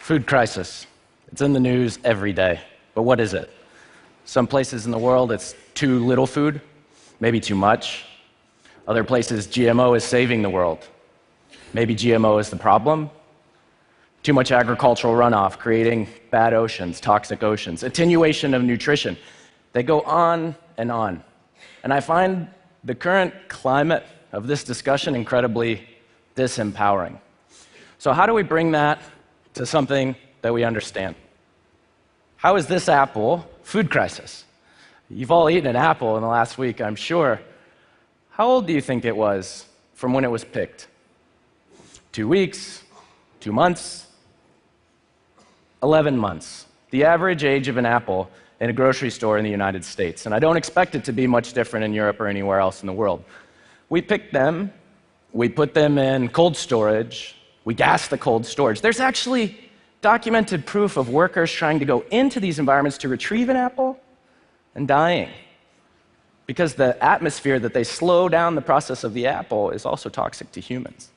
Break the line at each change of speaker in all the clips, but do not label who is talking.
Food crisis. It's in the news every day. But what is it? Some places in the world, it's too little food, maybe too much. Other places, GMO is saving the world. Maybe GMO is the problem. Too much agricultural runoff, creating bad oceans, toxic oceans, attenuation of nutrition. They go on and on. And I find the current climate of this discussion incredibly disempowering. So how do we bring that to something that we understand? How is this apple food crisis? You've all eaten an apple in the last week, I'm sure. How old do you think it was from when it was picked? 2 weeks? 2 months? 11 months. The average age of an apple in a grocery store in the United States. And I don't expect it to be much different in Europe or anywhere else in the world. We pick them, we put them in cold storage, we gas the cold storage. There's actually documented proof of workers trying to go into these environments to retrieve an apple and dying. Because the atmosphere that they slow down the process of the apple is also toxic to humans.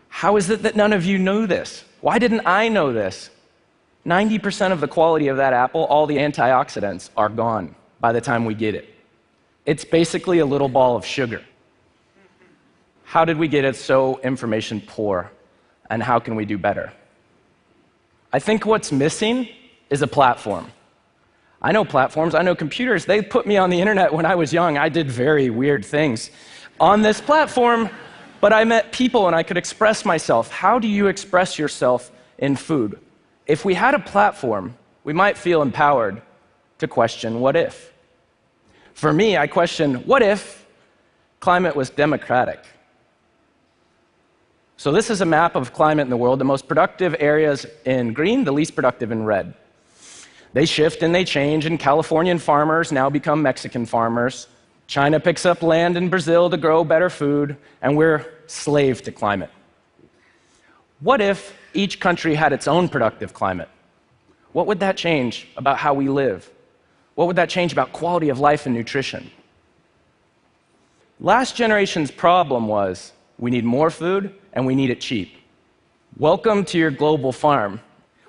How is it that none of you know this? Why didn't I know this? 90% of the quality of that apple, all the antioxidants, are gone by the time we get it. It's basically a little ball of sugar. How did we get it so information poor? And how can we do better? I think what's missing is a platform. I know platforms, I know computers. They put me on the internet when I was young. I did very weird things on this platform, but I met people and I could express myself. How do you express yourself in food? If we had a platform, we might feel empowered to question what if. For me, I question, what if climate was democratic? So this is a map of climate in the world, the most productive areas in green, the least productive in red. They shift and they change, and Californian farmers now become Mexican farmers. China picks up land in Brazil to grow better food, and we're slave to climate. What if each country had its own productive climate? What would that change about how we live? What would that change about quality of life and nutrition? Last generation's problem was we need more food and we need it cheap. Welcome to your global farm.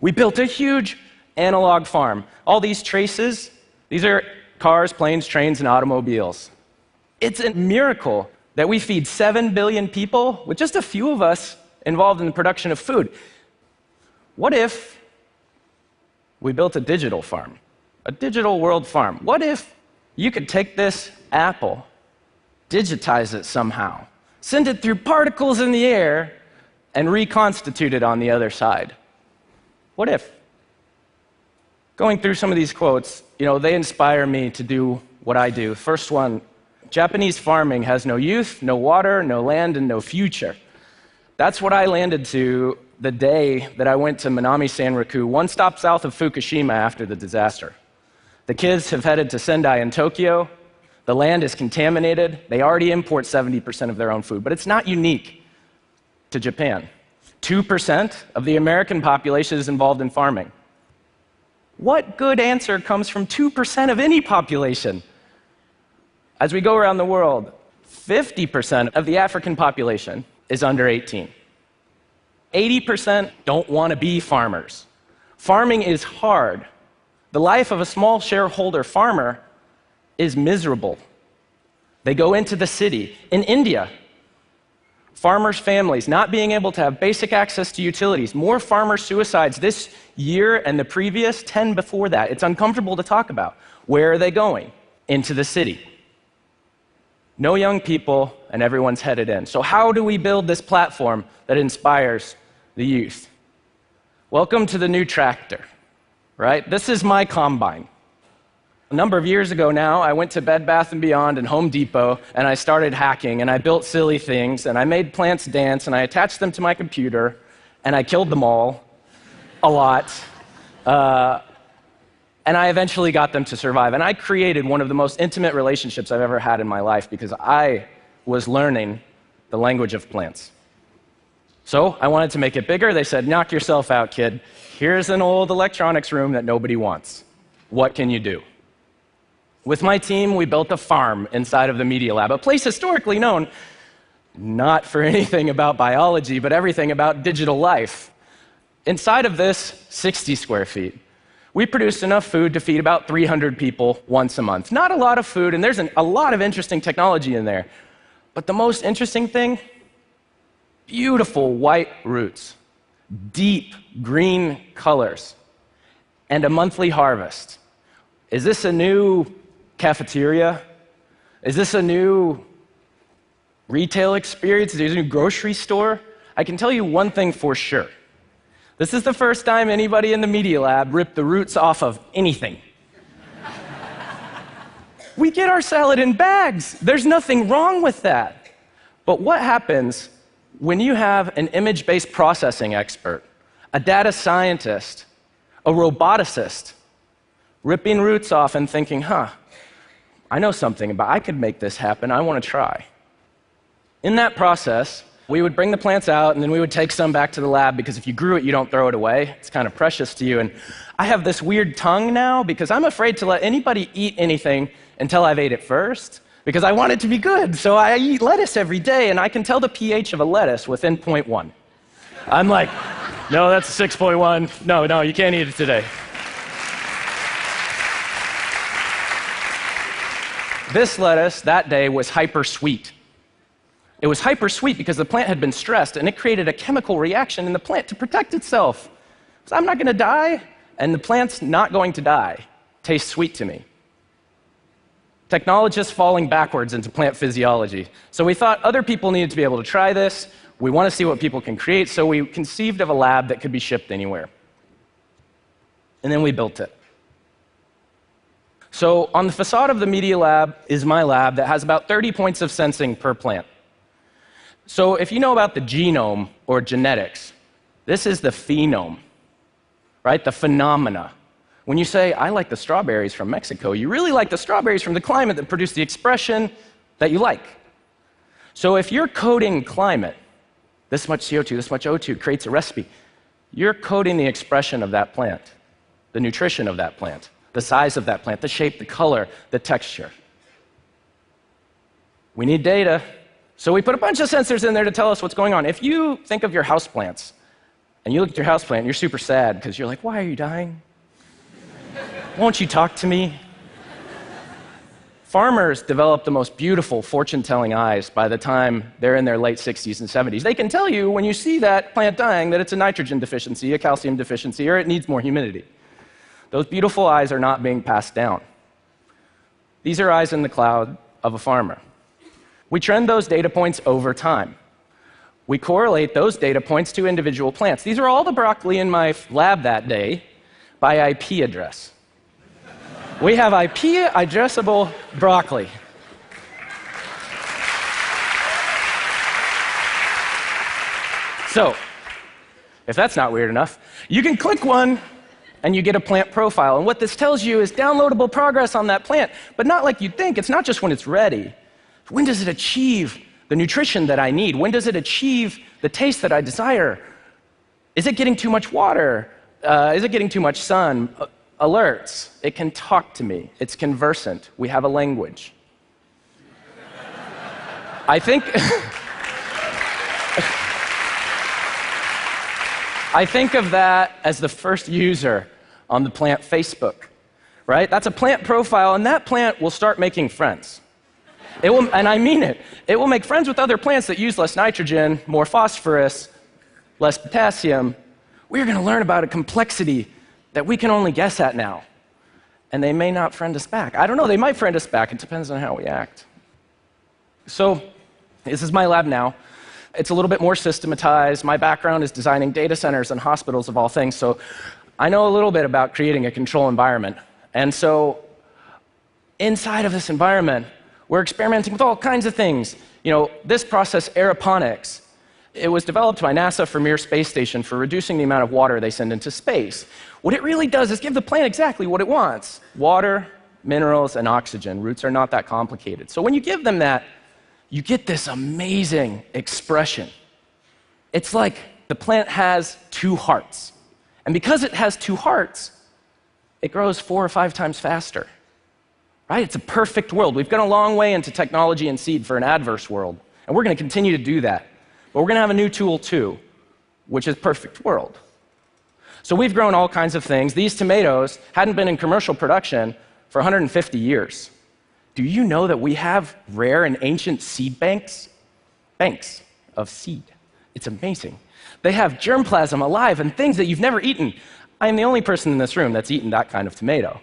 We built a huge analog farm. All these traces, these are cars, planes, trains, and automobiles. It's a miracle that we feed 7 billion people with just a few of us involved in the production of food. What if we built a digital farm, a digital world farm? What if you could take this apple, digitize it somehow, send it through particles in the air, and reconstitute it on the other side? What if? Going through some of these quotes, they inspire me to do what I do. First one, Japanese farming has no youth, no water, no land, and no future. That's what I landed to the day that I went to Minami-Sanriku, one stop south of Fukushima after the disaster. The kids have headed to Sendai in Tokyo. The land is contaminated. They already import 70% of their own food, but it's not unique to Japan. 2% of the American population is involved in farming. What good answer comes from 2% of any population? As we go around the world, 50% of the African population is under 18. 80% don't want to be farmers. Farming is hard. The life of a small shareholder farmer is miserable. They go into the city. In India, farmers' families not being able to have basic access to utilities, more farmer suicides this year and the previous 10 before that. It's uncomfortable to talk about. Where are they going? Into the city. No young people, and everyone's headed in. So how do we build this platform that inspires the youth? Welcome to the new tractor, right? This is my combine. A number of years ago now, I went to Bed Bath & Beyond and Home Depot, and I started hacking, and I built silly things, and I made plants dance, and I attached them to my computer, and I killed them all, a lot. And I eventually got them to survive. And I created one of the most intimate relationships I've ever had in my life because I was learning the language of plants. So I wanted to make it bigger. They said, knock yourself out, kid. Here's an old electronics room that nobody wants. What can you do? With my team, we built a farm inside of the Media Lab, a place historically known not for anything about biology, but everything about digital life. Inside of this 60 square feet, we produced enough food to feed about 300 people once a month. Not a lot of food, and there's a lot of interesting technology in there. But the most interesting thing, beautiful white roots, deep green colors, and a monthly harvest. Is this a new cafeteria? Is this a new retail experience? Is this a new grocery store? I can tell you one thing for sure. This is the first time anybody in the Media Lab ripped the roots off of anything. We get our salad in bags. There's nothing wrong with that. But what happens when you have an image-based processing expert, a data scientist, a roboticist, ripping roots off and thinking, I know something about I could make this happen, I want to try. In that process, we would bring the plants out, and then we would take some back to the lab, because if you grew it, you don't throw it away. It's kind of precious to you. And I have this weird tongue now, because I'm afraid to let anybody eat anything until I've ate it first, because I want it to be good. So I eat lettuce every day, and I can tell the pH of a lettuce within 0.1. I'm like, no, that's 6.1. No, you can't eat it today. This lettuce that day was hyper sweet. It was hyper sweet because the plant had been stressed, and it created a chemical reaction in the plant to protect itself. So I'm not going to die, and the plant's not going to die. Tastes sweet to me. Technologists falling backwards into plant physiology. So we thought other people needed to be able to try this. We want to see what people can create, so we conceived of a lab that could be shipped anywhere. And then we built it. So on the facade of the Media Lab is my lab that has about 30 points of sensing per plant. So if you know about the genome or genetics, this is the phenome, right? The phenomena. When you say, I like the strawberries from Mexico, you really like the strawberries from the climate that produce the expression that you like. So if you're coding climate, this much CO2, this much O2 creates a recipe, you're coding the expression of that plant, the nutrition of that plant, the size of that plant, the shape, the color, the texture. We need data. So we put a bunch of sensors in there to tell us what's going on. If you think of your houseplants, and you look at your houseplant, and you're super sad because you're like, why are you dying? Won't you talk to me? Farmers develop the most beautiful fortune-telling eyes by the time they're in their late 60s and 70s. They can tell you when you see that plant dying that it's a nitrogen deficiency, a calcium deficiency, or it needs more humidity. Those beautiful eyes are not being passed down. These are eyes in the cloud of a farmer. We trend those data points over time. We correlate those data points to individual plants. These are all the broccoli in my lab that day by IP address. We have IP addressable broccoli. So, if that's not weird enough, you can click one and you get a plant profile. And what this tells you is downloadable progress on that plant, but not like you'd think. It's not just when it's ready. When does it achieve the nutrition that I need? When does it achieve the taste that I desire? Is it getting too much water? Is it getting too much sun? Alerts. It can talk to me. It's conversant. We have a language. I think of that as the first user on the plant Facebook, right? That's a plant profile, and that plant will start making friends. It will, and I mean it. It will make friends with other plants that use less nitrogen, more phosphorus, less potassium. We're going to learn about a complexity that we can only guess at now. And they may not friend us back. I don't know, they might friend us back. It depends on how we act. So, this is my lab now. It's a little bit more systematized. My background is designing data centers and hospitals of all things, so I know a little bit about creating a control environment. And so, inside of this environment, we're experimenting with all kinds of things. You know, this process, aeroponics, it was developed by NASA for Mir Space Station for reducing the amount of water they send into space. What it really does is give the plant exactly what it wants: water, minerals, and oxygen. Roots are not that complicated. So when you give them that, you get this amazing expression. It's like the plant has two hearts. And because it has two hearts, it grows 4 or 5 times faster. Right? It's a perfect world. We've gone a long way into technology and seed for an adverse world, and we're going to continue to do that. But we're going to have a new tool too, which is perfect world. So we've grown all kinds of things. These tomatoes hadn't been in commercial production for 150 years. Do you know that we have rare and ancient seed banks? Banks of seed. It's amazing. They have germplasm alive and things that you've never eaten. I am the only person in this room that's eaten that kind of tomato.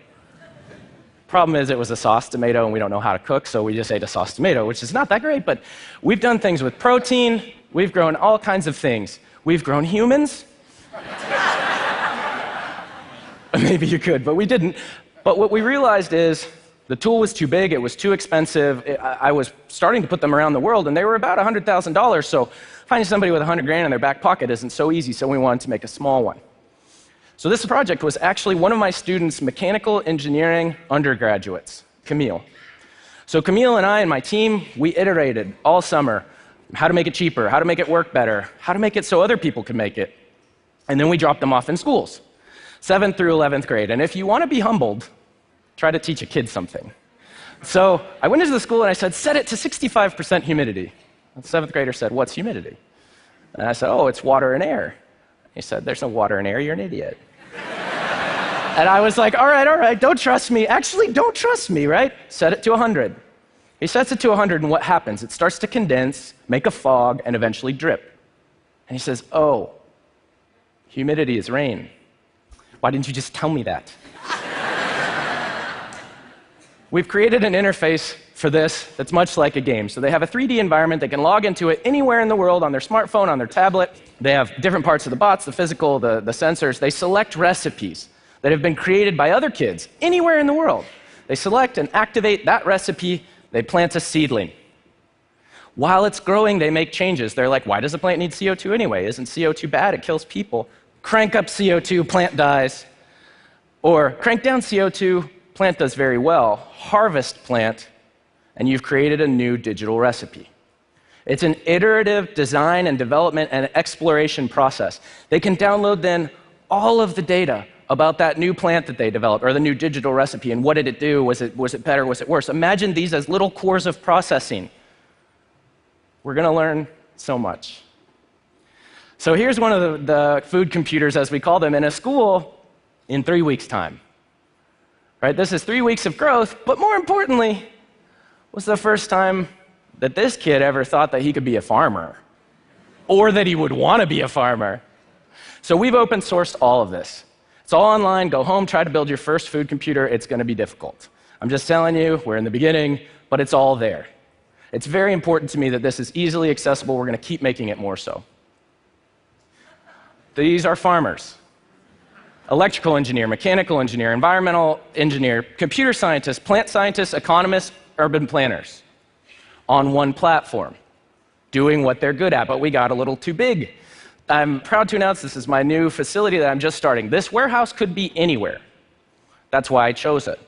Problem is, it was a sauce tomato, and we don't know how to cook, so we just ate a sauce tomato, which is not that great, but we've done things with protein. We've grown all kinds of things. We've grown humans. Maybe you could, but we didn't. But what we realized is the tool was too big, it was too expensive. I was starting to put them around the world, and they were about $100,000, so finding somebody with 100 grand in their back pocket isn't so easy, so we wanted to make a small one. So this project was actually one of my students' mechanical engineering undergraduates, Camille. So Camille and I and my team, we iterated all summer how to make it cheaper, how to make it work better, how to make it so other people could make it. And then we dropped them off in schools, 7th through 11th grade. And if you want to be humbled, try to teach a kid something. So I went into the school and I said, set it to 65% humidity. The 7th grader said, what's humidity? And I said, oh, it's water and air. He said, there's no water and air, you're an idiot. And I was like, all right, don't trust me. Actually, don't trust me, right? Set it to 100. He sets it to 100, and what happens? It starts to condense, make a fog, and eventually drip. And he says, oh, humidity is rain. Why didn't you just tell me that? We've created an interface for this that's much like a game. So they have a 3D environment. They can log into it anywhere in the world on their smartphone, on their tablet. They have different parts of the bots, the physical, the sensors. They select recipes that have been created by other kids anywhere in the world. They select and activate that recipe. They plant a seedling. While it's growing, they make changes. They're like, why does the plant need CO2 anyway? Isn't CO2 bad? It kills people. Crank up CO2, plant dies. Or crank down CO2, plant does very well. Harvest plant, and you've created a new digital recipe. It's an iterative design and development and exploration process. They can download then all of the data about that new plant that they developed, or the new digital recipe, and what did it do? Was it better? Was it worse? Imagine these as little cores of processing. We're going to learn so much. So here's one of the food computers, as we call them, in a school in 3 weeks' time. Right? This is 3 weeks of growth, but more importantly, was the first time that this kid ever thought that he could be a farmer, or that he would want to be a farmer. So we've open sourced all of this. It's all online. Go home, try to build your first food computer. It's going to be difficult. I'm just telling you, we're in the beginning, but it's all there. It's very important to me that this is easily accessible. We're going to keep making it more so. These are farmers. Electrical engineer, mechanical engineer, environmental engineer, computer scientist, plant scientists, economists, urban planners on one platform, doing what they're good at, but we got a little too big. I'm proud to announce this is my new facility that I'm just starting. This warehouse could be anywhere. That's why I chose it.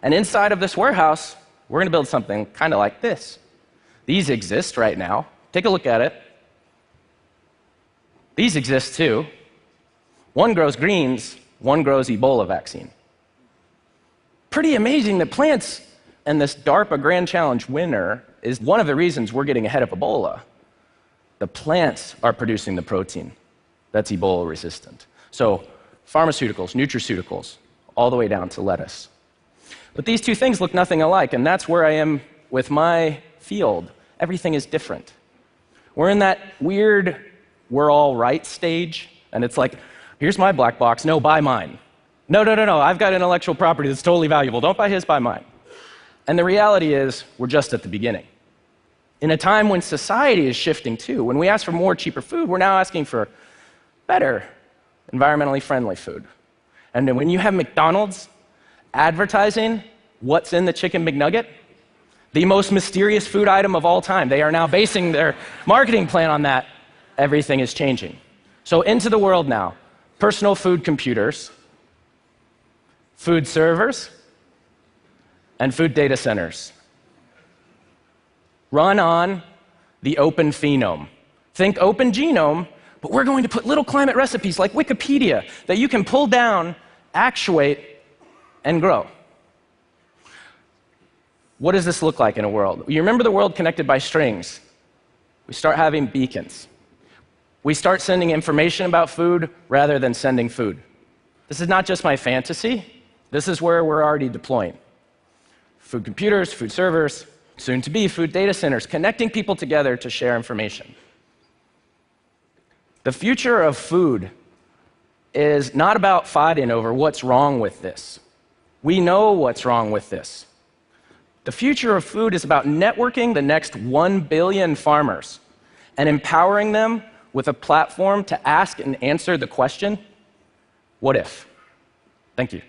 And inside of this warehouse, we're going to build something kind of like this. These exist right now. Take a look at it. These exist too. One grows greens, one grows Ebola vaccine. Pretty amazing that plants, and this DARPA Grand Challenge winner is one of the reasons we're getting ahead of Ebola. The plants are producing the protein that's Ebola resistant. So pharmaceuticals, nutraceuticals, all the way down to lettuce. But these two things look nothing alike, and that's where I am with my field. Everything is different. We're in that weird, we're all right stage, and it's like, here's my black box, no, buy mine. No, I've got intellectual property that's totally valuable. Don't buy his, buy mine. And the reality is, we're just at the beginning. In a time when society is shifting too, when we ask for more, cheaper food, we're now asking for better, environmentally friendly food. And then when you have McDonald's advertising what's in the Chicken McNugget, the most mysterious food item of all time, they are now basing their marketing plan on that. Everything is changing. So into the world now, personal food computers, food servers, and food data centers. Run on the open phenome. Think open genome, but we're going to put little climate recipes like Wikipedia that you can pull down, actuate, and grow. What does this look like in a world? You remember the world connected by strings. We start having beacons. We start sending information about food rather than sending food. This is not just my fantasy. This is where we're already deploying. Food computers, food servers, soon to be food data centers, connecting people together to share information. The future of food is not about fighting over what's wrong with this. We know what's wrong with this. The future of food is about networking the next 1 billion farmers and empowering them with a platform to ask and answer the question, what if? Thank you.